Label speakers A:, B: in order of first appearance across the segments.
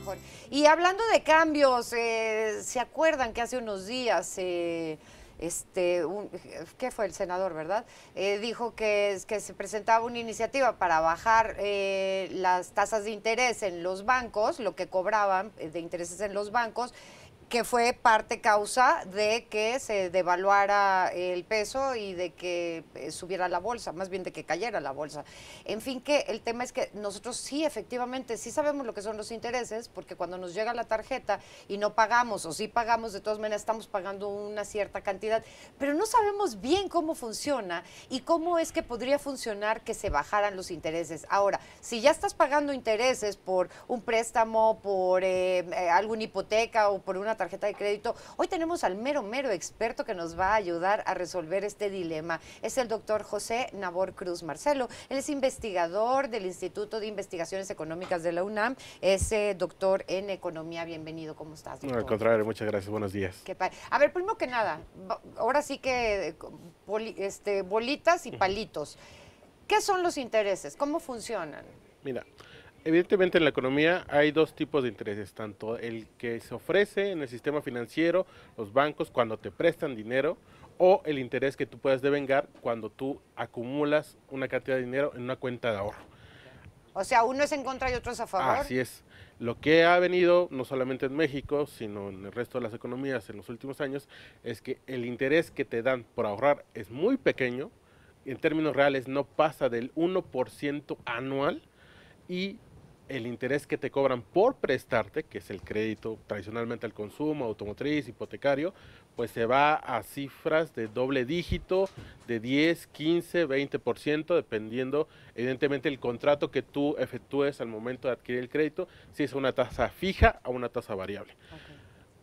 A: mejor. Y hablando de cambios, ¿se acuerdan que hace unos días ¿qué fue? El senador, ¿verdad? Dijo que se presentaba una iniciativa para bajar las tasas de interés en los bancos, lo que cobraban de intereses en los bancos, que fue parte causa de que se devaluara el peso y de que subiera la bolsa, más bien de que cayera la bolsa. En fin, que el tema es que nosotros sí, efectivamente, sí sabemos lo que son los intereses, porque cuando nos llega la tarjeta y no pagamos, o sí pagamos, de todas maneras estamos pagando una cierta cantidad, pero no sabemos bien cómo funciona y cómo es que podría funcionar que se bajaran los intereses. Ahora, si ya estás pagando intereses por un préstamo, por alguna hipoteca o por una tarjeta de crédito, hoy tenemos al mero experto que nos va a ayudar a resolver este dilema. Es el doctor José Nabor Cruz Marcelo. Él es investigador del Instituto de Investigaciones Económicas de la UNAM, es doctor en economía. Bienvenido, ¿cómo estás, doctor?
B: No, al contrario, muchas gracias, buenos días.
A: Qué padre. A ver, primero que nada, ahora sí que bolitas y palitos. ¿Qué son los intereses? ¿Cómo funcionan?
B: Mira, evidentemente en la economía hay dos tipos de intereses, tanto el que se ofrece en el sistema financiero, los bancos, cuando te prestan dinero, o el interés que tú puedes devengar cuando tú acumulas una cantidad de dinero en una cuenta de ahorro.
A: O sea, uno es en contra y otro es a favor.
B: Así es. Lo que ha venido, no solamente en México, sino en el resto de las economías en los últimos años, es que el interés que te dan por ahorrar es muy pequeño, en términos reales no pasa del 1% anual, y el interés que te cobran por prestarte, que es el crédito tradicionalmente al consumo, automotriz, hipotecario, pues se va a cifras de doble dígito, de 10, 15, 20%, dependiendo evidentemente el contrato que tú efectúes al momento de adquirir el crédito, si es una tasa fija o una tasa variable. Okay.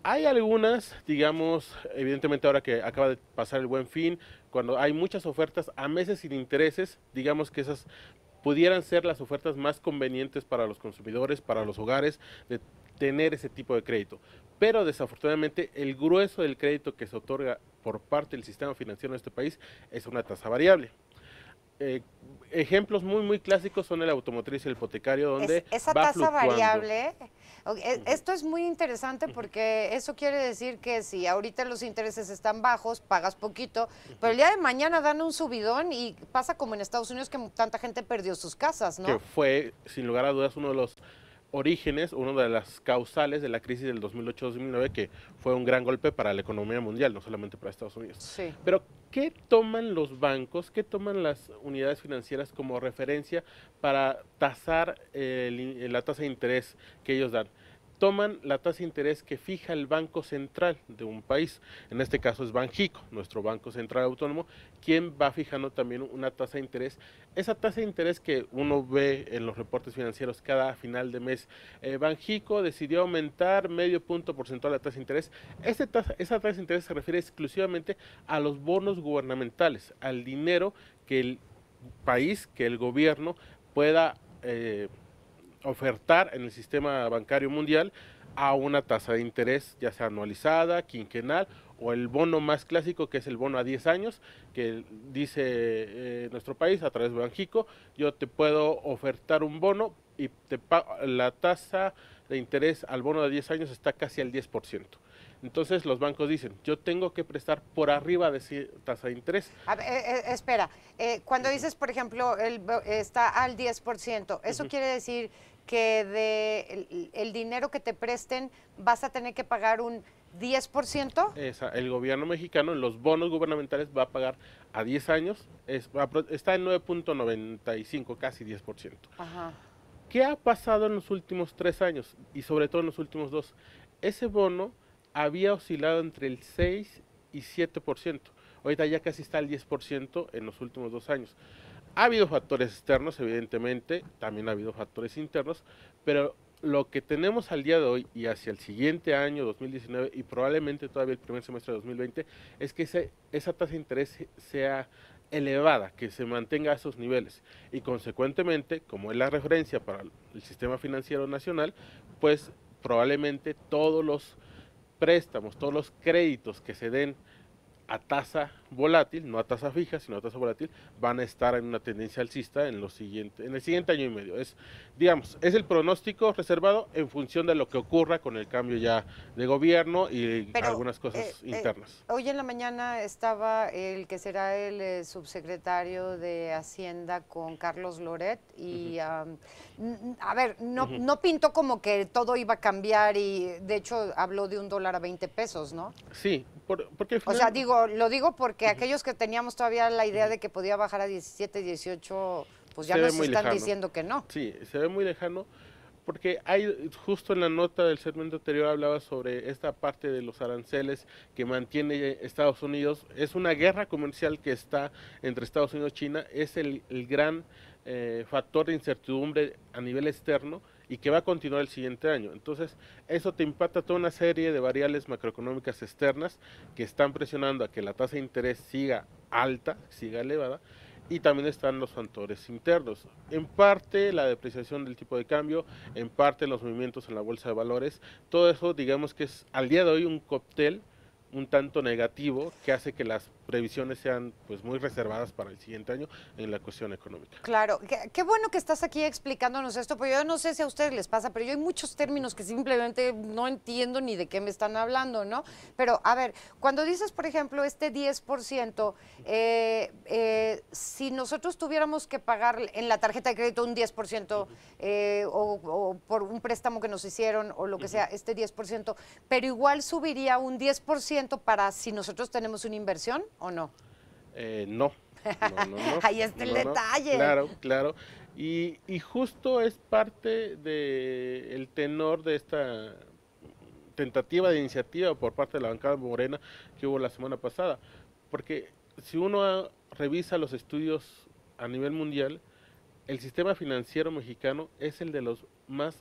B: Hay algunas, digamos, evidentemente ahora que acaba de pasar el Buen Fin, cuando hay muchas ofertas a meses sin intereses, digamos que esas pudieran ser las ofertas más convenientes para los consumidores, para los hogares, de tener ese tipo de crédito. Pero desafortunadamente el grueso del crédito que se otorga por parte del sistema financiero en este país es una tasa variable. Ejemplos muy clásicos son el automotriz y el hipotecario, donde
A: esa
B: va
A: tasa
B: fluctuando.
A: Variable, esto es muy interesante porque eso quiere decir que si ahorita los intereses están bajos, pagas poquito, pero el día de mañana dan un subidón y pasa como en Estados Unidos que tanta gente perdió sus casas, ¿no?
B: Que fue, sin lugar a dudas, uno de los orígenes, una de las causales de la crisis del 2008-2009, que fue un gran golpe para la economía mundial, no solamente para Estados Unidos.
A: Sí.
B: Pero, ¿qué toman los bancos, qué toman las unidades financieras como referencia para tasar la tasa de interés que ellos dan? Toman la tasa de interés que fija el Banco Central de un país, en este caso es Banxico, nuestro Banco Central Autónomo, quien va fijando también una tasa de interés. Esa tasa de interés que uno ve en los reportes financieros cada final de mes, Banxico decidió aumentar medio punto porcentual la tasa de interés. Esa tasa de interés se refiere exclusivamente a los bonos gubernamentales, al dinero que el país, que el gobierno pueda ofertar en el sistema bancario mundial a una tasa de interés, ya sea anualizada, quinquenal, o el bono más clásico, que es el bono a 10 años, que dice nuestro país a través de Banxico: yo te puedo ofertar un bono y la tasa de interés al bono de 10 años está casi al 10%. Entonces los bancos dicen, yo tengo que prestar por arriba de esa tasa de interés.
A: A ver, espera, cuando dices, por ejemplo, está al 10%, ¿eso quiere decir que el dinero que te presten vas a tener que pagar un 10%?
B: El gobierno mexicano en los bonos gubernamentales va a pagar a 10 años, está en 9.95, casi 10%.
A: Ajá.
B: ¿Qué ha pasado en los últimos 3 años y sobre todo en los últimos 2? Ese bono había oscilado entre el 6 y 7%. Ahorita ya casi está al 10% en los últimos 2 años. Ha habido factores externos, evidentemente, también ha habido factores internos, pero lo que tenemos al día de hoy y hacia el siguiente año, 2019, y probablemente todavía el primer semestre de 2020, es que esa tasa de interés sea elevada, que se mantenga a esos niveles, y consecuentemente, como es la referencia para el sistema financiero nacional, pues probablemente todos los préstamos, todos los créditos que se den a tasa volátil, no a tasa fija, sino a tasa volátil, van a estar en una tendencia alcista en el siguiente año y medio. Digamos, es el pronóstico reservado en función de lo que ocurra con el cambio ya de gobierno y
A: Pero,
B: algunas cosas internas.
A: hoy en la mañana estaba el que será el subsecretario de Hacienda con Carlos Loret y, a ver, no pintó como que todo iba a cambiar y de hecho habló de $1 a 20 pesos, ¿no?
B: Sí, porque al
A: O
B: final,
A: sea, lo digo porque aquellos que teníamos todavía la idea de que podía bajar a 17, 18, pues ya
B: se ve
A: nos
B: muy
A: están
B: lejano.
A: diciendo que no.
B: Sí, se ve muy lejano porque hay, justo en la nota del segmento anterior hablaba sobre esta parte de los aranceles que mantiene Estados Unidos. Es una guerra comercial que está entre Estados Unidos y China, es el gran factor de incertidumbre a nivel externo y que va a continuar el siguiente año. Entonces, eso te impacta toda una serie de variables macroeconómicas externas que están presionando a que la tasa de interés siga alta, siga elevada, y también están los factores internos. En parte la depreciación del tipo de cambio, en parte los movimientos en la bolsa de valores, todo eso digamos que es al día de hoy un cóctel un tanto negativo que hace que las previsiones sean pues muy reservadas para el siguiente año en la cuestión económica.
A: Claro, qué bueno que estás aquí explicándonos esto, pero yo no sé si a ustedes les pasa, pero yo hay muchos términos que simplemente no entiendo ni de qué me están hablando, ¿no? Pero, a ver, cuando dices, por ejemplo, este 10%, si nosotros tuviéramos que pagar en la tarjeta de crédito un 10%, o por un préstamo que nos hicieron, o lo que sea, este 10%, pero igual subiría un 10% para si nosotros tenemos una inversión, ¿o no?
B: No.
A: Ahí está el detalle.
B: Claro, claro. Y justo es parte del tenor de esta tentativa de iniciativa por parte de la bancada morena que hubo la semana pasada. Porque si uno revisa los estudios a nivel mundial, el sistema financiero mexicano es el de los más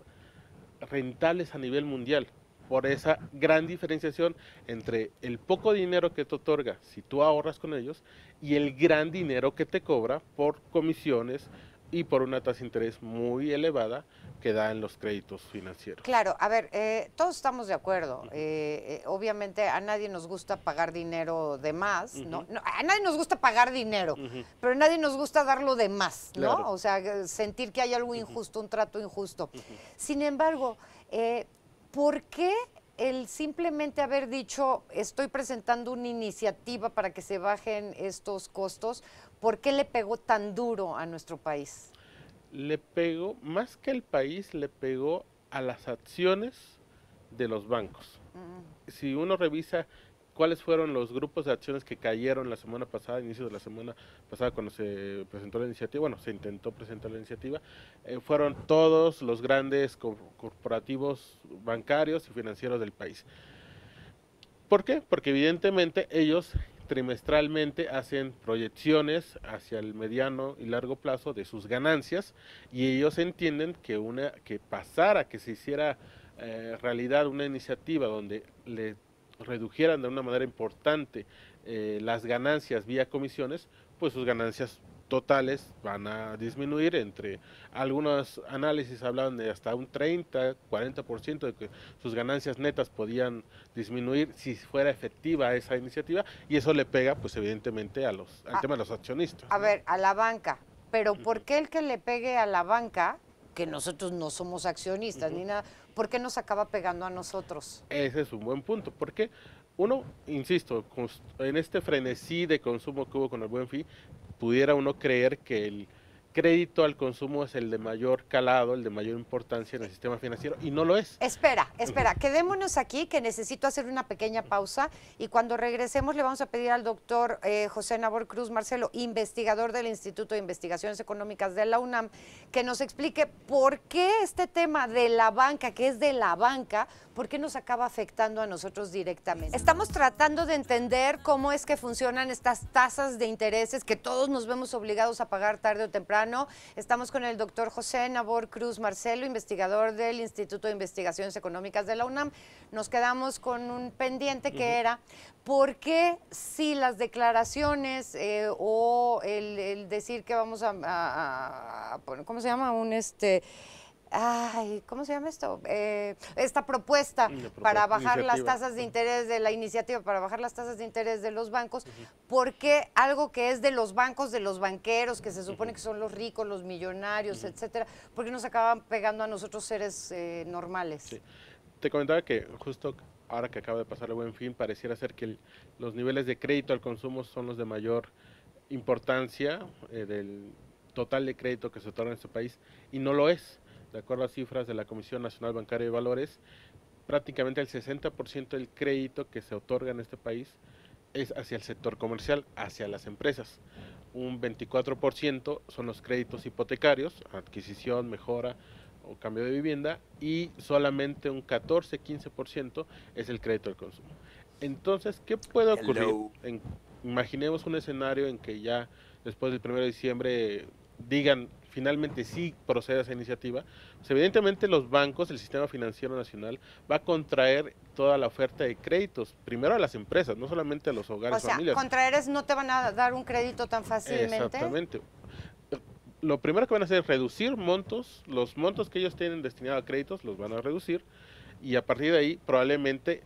B: rentables a nivel mundial, por esa gran diferenciación entre el poco dinero que te otorga si tú ahorras con ellos y el gran dinero que te cobra por comisiones y por una tasa de interés muy elevada que da en los créditos financieros.
A: Claro, a ver, todos estamos de acuerdo. Obviamente a nadie nos gusta pagar dinero de más, ¿no? A nadie nos gusta pagar dinero, pero a nadie nos gusta darlo de más, ¿no?
B: Claro.
A: O sea, sentir que hay algo injusto, un trato injusto. Sin embargo, ¿por qué el simplemente haber dicho estoy presentando una iniciativa para que se bajen estos costos, por qué le pegó tan duro a nuestro país?
B: Le pegó, más que el país, le pegó a las acciones de los bancos. Si uno revisa cuáles fueron los grupos de acciones que cayeron la semana pasada, inicio de la semana pasada cuando se presentó la iniciativa, bueno, se intentó presentar la iniciativa, fueron todos los grandes corporativos bancarios y financieros del país. ¿Por qué? Porque evidentemente ellos trimestralmente hacen proyecciones hacia el mediano y largo plazo de sus ganancias y ellos entienden que pasara, que se hiciera realidad una iniciativa donde le redujeran de una manera importante las ganancias vía comisiones, pues sus ganancias totales van a disminuir. Entre algunos análisis hablaban de hasta un 30, 40% de que sus ganancias netas podían disminuir si fuera efectiva esa iniciativa, y eso le pega pues evidentemente al tema de los accionistas.
A: A ver, a la banca, pero ¿por qué el que le pegue a la banca, que nosotros no somos accionistas ni nada, por qué nos acaba pegando a nosotros?
B: Ese es un buen punto, porque uno, insisto, en este frenesí de consumo que hubo con el Buen Fin, pudiera uno creer que el crédito al consumo es el de mayor calado, el de mayor importancia en el sistema financiero, y no lo es.
A: Espera, quedémonos aquí, que necesito hacer una pequeña pausa, y cuando regresemos le vamos a pedir al doctor José Nabor Cruz Marcelo, investigador del Instituto de Investigaciones Económicas de la UNAM, que nos explique por qué este tema de la banca, que es de la banca, por qué nos acaba afectando a nosotros directamente. Estamos tratando de entender cómo es que funcionan estas tasas de intereses que todos nos vemos obligados a pagar tarde o temprano. Estamos con el doctor José Nabor Cruz Marcelo, investigador del Instituto de Investigaciones Económicas de la UNAM. Nos quedamos con un pendiente que era por qué si las declaraciones o el decir que vamos a poner, ¿cómo se llama? ay, ¿cómo se llama esto? Esta propuesta para bajar las tasas de interés de la iniciativa, para bajar las tasas de interés de los bancos, porque algo que es de los bancos, de los banqueros, que se supone que son los ricos, los millonarios, etcétera, porque nos acaban pegando a nosotros seres normales.
B: Sí. Te comentaba que justo ahora que acaba de pasar el Buen Fin, pareciera ser que los niveles de crédito al consumo son los de mayor importancia del total de crédito que se otorga en este país, y no lo es. De acuerdo a cifras de la Comisión Nacional Bancaria de Valores, prácticamente el 60% del crédito que se otorga en este país es hacia el sector comercial, hacia las empresas. Un 24% son los créditos hipotecarios, adquisición, mejora o cambio de vivienda, y solamente un 14-15% es el crédito al consumo. Entonces, ¿qué puede ocurrir? Imaginemos un escenario en que ya después del 1 de diciembre digan finalmente sí procede a esa iniciativa. Pues evidentemente los bancos, el sistema financiero nacional va a contraer toda la oferta de créditos, primero a las empresas, no solamente a los hogares, familias.
A: Contraer es no te van a dar un crédito tan fácilmente.
B: Exactamente. Lo primero que van a hacer es reducir montos, los montos que ellos tienen destinados a créditos los van a reducir, y a partir de ahí probablemente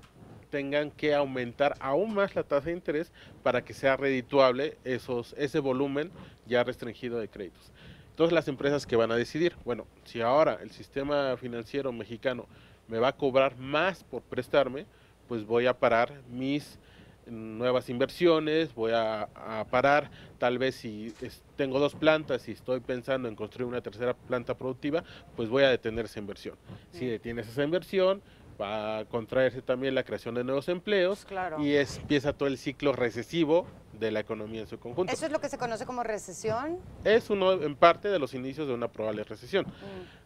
B: tengan que aumentar aún más la tasa de interés para que sea redituable ese volumen ya restringido de créditos. Entonces las empresas que van a decidir, bueno, si ahora el sistema financiero mexicano me va a cobrar más por prestarme, pues voy a parar mis nuevas inversiones, voy a parar, tal vez si tengo 2 plantas y estoy pensando en construir una tercera planta productiva, pues voy a detener esa inversión. Si detienes esa inversión, va a contraerse también la creación de nuevos empleos,
A: claro,
B: y empieza todo el ciclo recesivo de la economía en su conjunto.
A: ¿Eso es lo que se conoce como recesión?
B: Es uno, en parte, de los inicios de una probable recesión.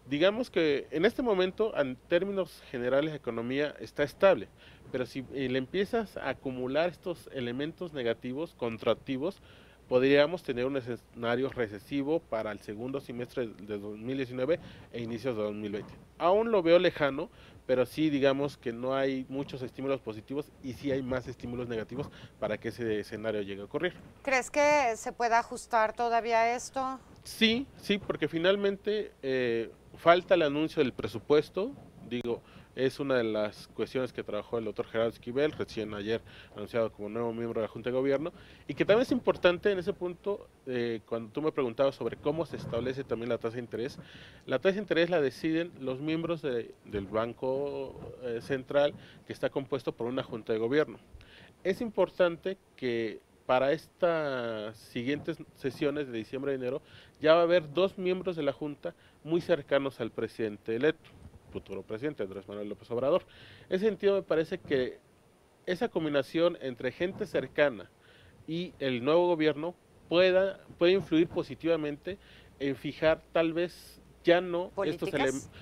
B: Digamos que en este momento, en términos generales, la economía está estable, pero si le empiezas a acumular estos elementos negativos, contractivos, podríamos tener un escenario recesivo para el segundo semestre de 2019 e inicios de 2020. Aún lo veo lejano, pero sí digamos que no hay muchos estímulos positivos y sí hay más estímulos negativos para que ese escenario llegue a ocurrir.
A: ¿Crees que se pueda ajustar todavía esto?
B: Sí, porque finalmente falta el anuncio del presupuesto. Digo, es una de las cuestiones que trabajó el doctor Gerardo Esquivel, recién ayer anunciado como nuevo miembro de la Junta de Gobierno, y que también es importante en ese punto, cuando tú me preguntabas sobre cómo se establece también la tasa de interés. La tasa de interés la deciden los miembros del Banco Central, que está compuesto por una Junta de Gobierno. Es importante que para estas siguientes sesiones de diciembre y enero ya va a haber 2 miembros de la Junta muy cercanos al presidente electo, futuro presidente Andrés Manuel López Obrador. En ese sentido me parece que esa combinación entre gente cercana y el nuevo gobierno puede influir positivamente en fijar tal vez ya no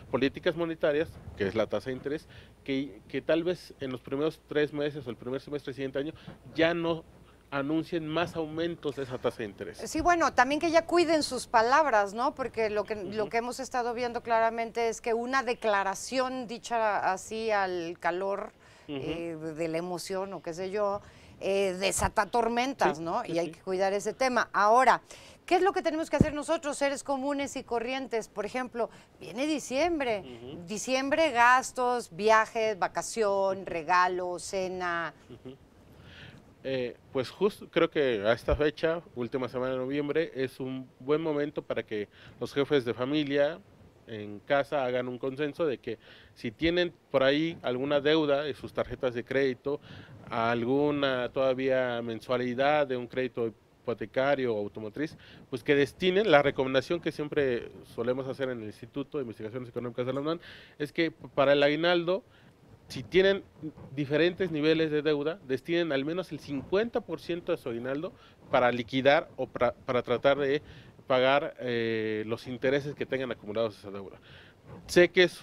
B: políticas monetarias, que es la tasa de interés, que tal vez en los primeros 3 meses o el primer semestre del siguiente año ya no anuncien más aumentos de esa tasa de interés.
A: Sí, bueno, también que ya cuiden sus palabras, ¿no? Porque lo que hemos estado viendo claramente es que una declaración dicha así al calor de la emoción o qué sé yo, desata tormentas, ¿no? Y hay que cuidar ese tema. Ahora, ¿qué es lo que tenemos que hacer nosotros, seres comunes y corrientes? Por ejemplo, viene diciembre. Diciembre, gastos, viajes, vacación, regalo, cena.
B: Pues justo creo que a esta fecha, última semana de noviembre, es un buen momento para que los jefes de familia en casa hagan un consenso de que si tienen por ahí alguna deuda de sus tarjetas de crédito, alguna todavía mensualidad de un crédito hipotecario o automotriz, pues que destinen. La recomendación que siempre solemos hacer en el Instituto de Investigaciones Económicas de la UNAM es que para el aguinaldo, si tienen diferentes niveles de deuda, destinen al menos el 50% de su aguinaldo para liquidar o para tratar de pagar los intereses que tengan acumulados esa deuda. Sé que es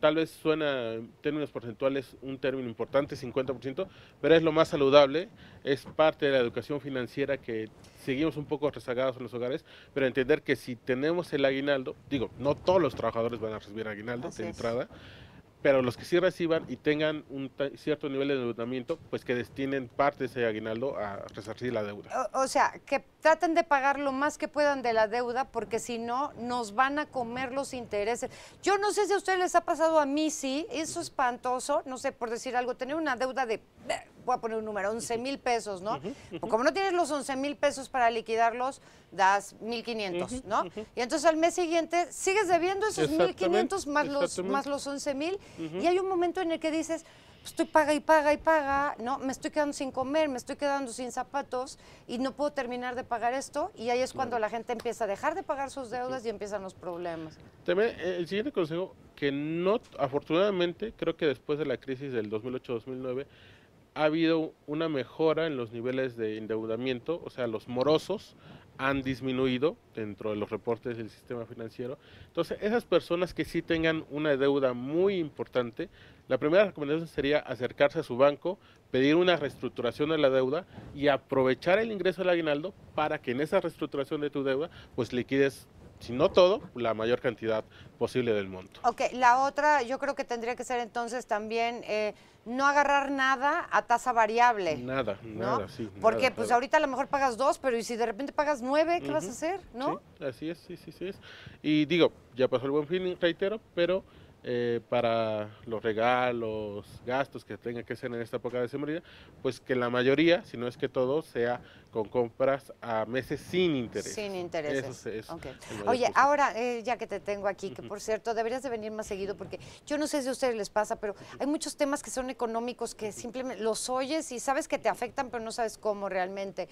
B: tal vez suena en términos porcentuales un término importante, 50%, pero es lo más saludable, es parte de la educación financiera que seguimos un poco rezagados en los hogares, pero entender que si tenemos el aguinaldo, digo, no todos los trabajadores van a recibir aguinaldo de entrada, pero los que sí reciban y tengan un cierto nivel de endeudamiento, pues que destinen parte de ese aguinaldo a resarcir la deuda.
A: O sea, que traten de pagar lo más que puedan de la deuda, porque si no, nos van a comer los intereses. Yo no sé si a ustedes les ha pasado, a mí sí, eso es espantoso, no sé, por decir algo, tener una deuda de, voy a poner un número, 11,000 pesos, ¿no? Como no tienes los 11,000 pesos para liquidarlos, das 1,500, ¿no? Y entonces al mes siguiente sigues debiendo esos 1,500 más los 11,000, y hay un momento en el que dices, estoy paga y paga y paga, ¿no? Me estoy quedando sin comer, me estoy quedando sin zapatos y no puedo terminar de pagar esto, y ahí es cuando la gente empieza a dejar de pagar sus deudas y empiezan los problemas.
B: También el siguiente consejo, que no, afortunadamente, creo que después de la crisis del 2008-2009, ha habido una mejora en los niveles de endeudamiento, o sea, los morosos han disminuido dentro de los reportes del sistema financiero. Entonces, esas personas que sí tengan una deuda muy importante, la primera recomendación sería acercarse a su banco, pedir una reestructuración de la deuda y aprovechar el ingreso del aguinaldo para que en esa reestructuración de tu deuda, pues liquides, si no todo, la mayor cantidad posible del monto.
A: Ok, la otra yo creo que tendría que ser entonces también no agarrar nada a tasa variable.
B: Nada,
A: ¿no?
B: nada, sí.
A: Porque
B: nada,
A: pues
B: nada.
A: ahorita a lo mejor pagas 2, pero ¿y si de repente pagas 9, qué vas a hacer? ¿No?
B: Sí, así es, sí es. Y digo, ya pasó el Buen Fin, reitero, pero para los regalos, gastos que tenga que hacer en esta época de decembrina, pues que la mayoría, si no es que todo, sea con compras a meses sin interés.
A: Sin intereses.
B: Eso es
A: Okay.
B: el mayor
A: Oye,
B: consejo.
A: ahora ya que te tengo aquí, que por cierto deberías de venir más seguido, porque yo no sé si a ustedes les pasa, pero hay muchos temas que son económicos que simplemente los oyes y sabes que te afectan, pero no sabes cómo realmente.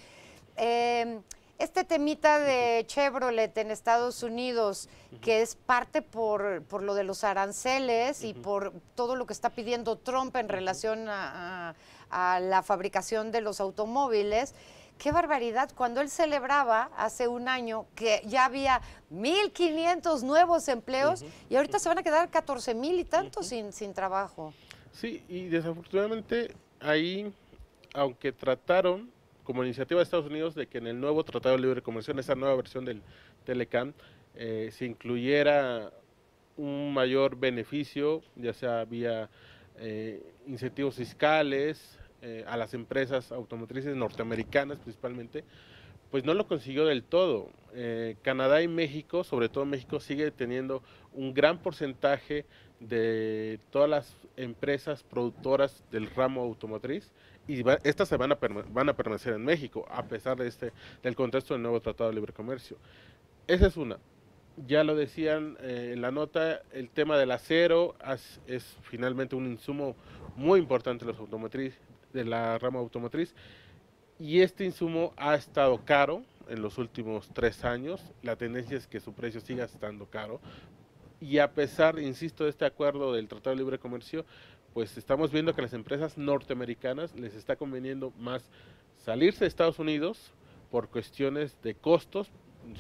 A: Este temita de Chevrolet en Estados Unidos, que es parte por lo de los aranceles y por todo lo que está pidiendo Trump en relación a la fabricación de los automóviles. ¡Qué barbaridad! Cuando él celebraba hace un año que ya había 1,500 nuevos empleos y ahorita se van a quedar 14,000 y tantos sin trabajo.
B: Sí, y desafortunadamente ahí, aunque trataron como iniciativa de Estados Unidos de que en el nuevo Tratado de Libre Comercio, en esa nueva versión del Telecam, se incluyera un mayor beneficio, ya sea vía incentivos fiscales a las empresas automotrices norteamericanas principalmente, pues no lo consiguió del todo. Canadá y México, sobre todo México, sigue teniendo un gran porcentaje de todas las empresas productoras del ramo automotriz, y estas van a permanecer en México, a pesar de del contexto del nuevo Tratado de Libre Comercio. Esa es una. Ya lo decían en la nota, el tema del acero es finalmente un insumo muy importante de la rama automotriz, y este insumo ha estado caro en los últimos 3 años. La tendencia es que su precio siga estando caro, y a pesar, insisto, de este acuerdo del Tratado de Libre Comercio, pues estamos viendo que a las empresas norteamericanas les está conveniendo más salirse de Estados Unidos por cuestiones de costos,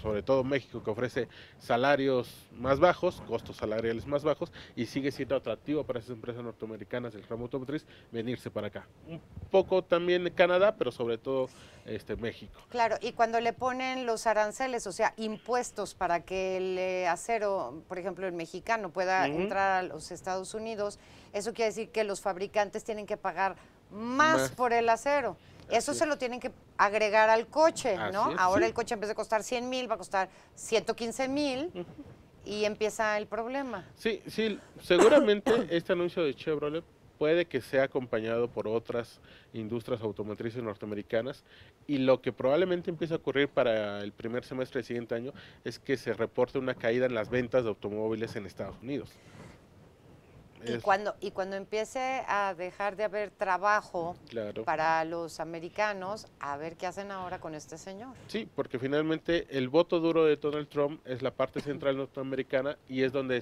B: sobre todo México, que ofrece salarios más bajos, costos salariales más bajos, y sigue siendo atractivo para esas empresas norteamericanas del ramo automotriz venirse para acá. Un poco también Canadá, pero sobre todo México.
A: Claro, y cuando le ponen los aranceles, o sea, impuestos para que el acero, por ejemplo, el mexicano pueda entrar a los Estados Unidos, eso quiere decir que los fabricantes tienen que pagar más por el acero. Eso se lo tienen que agregar al coche, ¿no? Ahora el coche en vez de costar 100,000 va a costar 115,000 y empieza el problema.
B: Sí, seguramente este anuncio de Chevrolet puede que sea acompañado por otras industrias automotrices norteamericanas, y lo que probablemente empiece a ocurrir para el primer semestre del siguiente año es que se reporte una caída en las ventas de automóviles en Estados Unidos.
A: Y cuando empiece a dejar de haber trabajo para los americanos, a ver qué hacen ahora con este señor.
B: Sí, porque finalmente el voto duro de Donald Trump es la parte central norteamericana, y es donde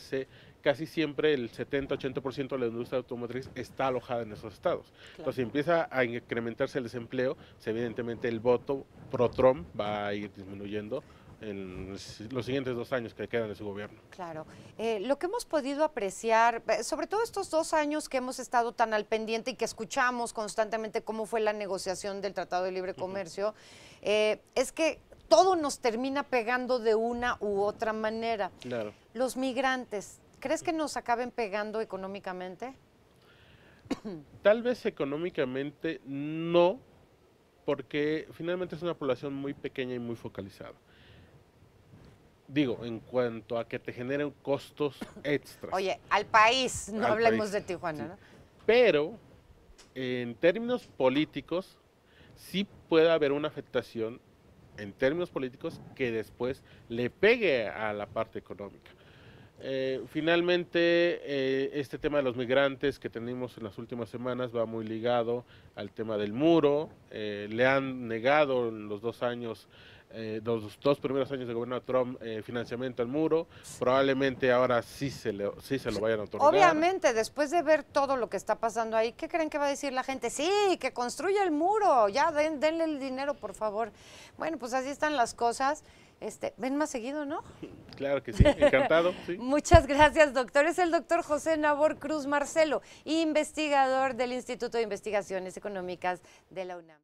B: casi siempre el 70-80% de la industria automotriz está alojada en esos estados. Claro. Entonces, si empieza a incrementarse el desempleo, evidentemente el voto pro-Trump va a ir disminuyendo en los siguientes 2 años que quedan de su gobierno.
A: Claro. Lo que hemos podido apreciar, sobre todo estos 2 años que hemos estado tan al pendiente y que escuchamos constantemente cómo fue la negociación del Tratado de Libre Comercio, es que todo nos termina pegando de una u otra manera.
B: Claro.
A: Los migrantes, ¿Crees que nos acaben pegando económicamente?
B: Tal vez económicamente no, porque finalmente es una población muy pequeña y muy focalizada. Digo, en cuanto a que te generen costos extras.
A: Oye, al país, no
B: Al
A: hablemos
B: país,
A: de Tijuana,
B: sí.
A: ¿no?
B: Pero en términos políticos, sí puede haber una afectación en términos políticos que después le pegue a la parte económica. Finalmente, este tema de los migrantes que tenemos en las últimas semanas va muy ligado al tema del muro. Le han negado en los 2 años, los 2 primeros años de gobierno de Trump, financiamiento al muro. Probablemente ahora sí se lo vayan a otorgar.
A: Obviamente, después de ver todo lo que está pasando ahí, ¿qué creen que va a decir la gente? Sí, que construya el muro, ya denle el dinero, por favor. Bueno, pues así están las cosas. Ven más seguido, ¿no?
B: Claro que sí, encantado. Sí.
A: Muchas gracias, doctor. Es el doctor José Nabor Cruz Marcelo, investigador del Instituto de Investigaciones Económicas de la UNAM.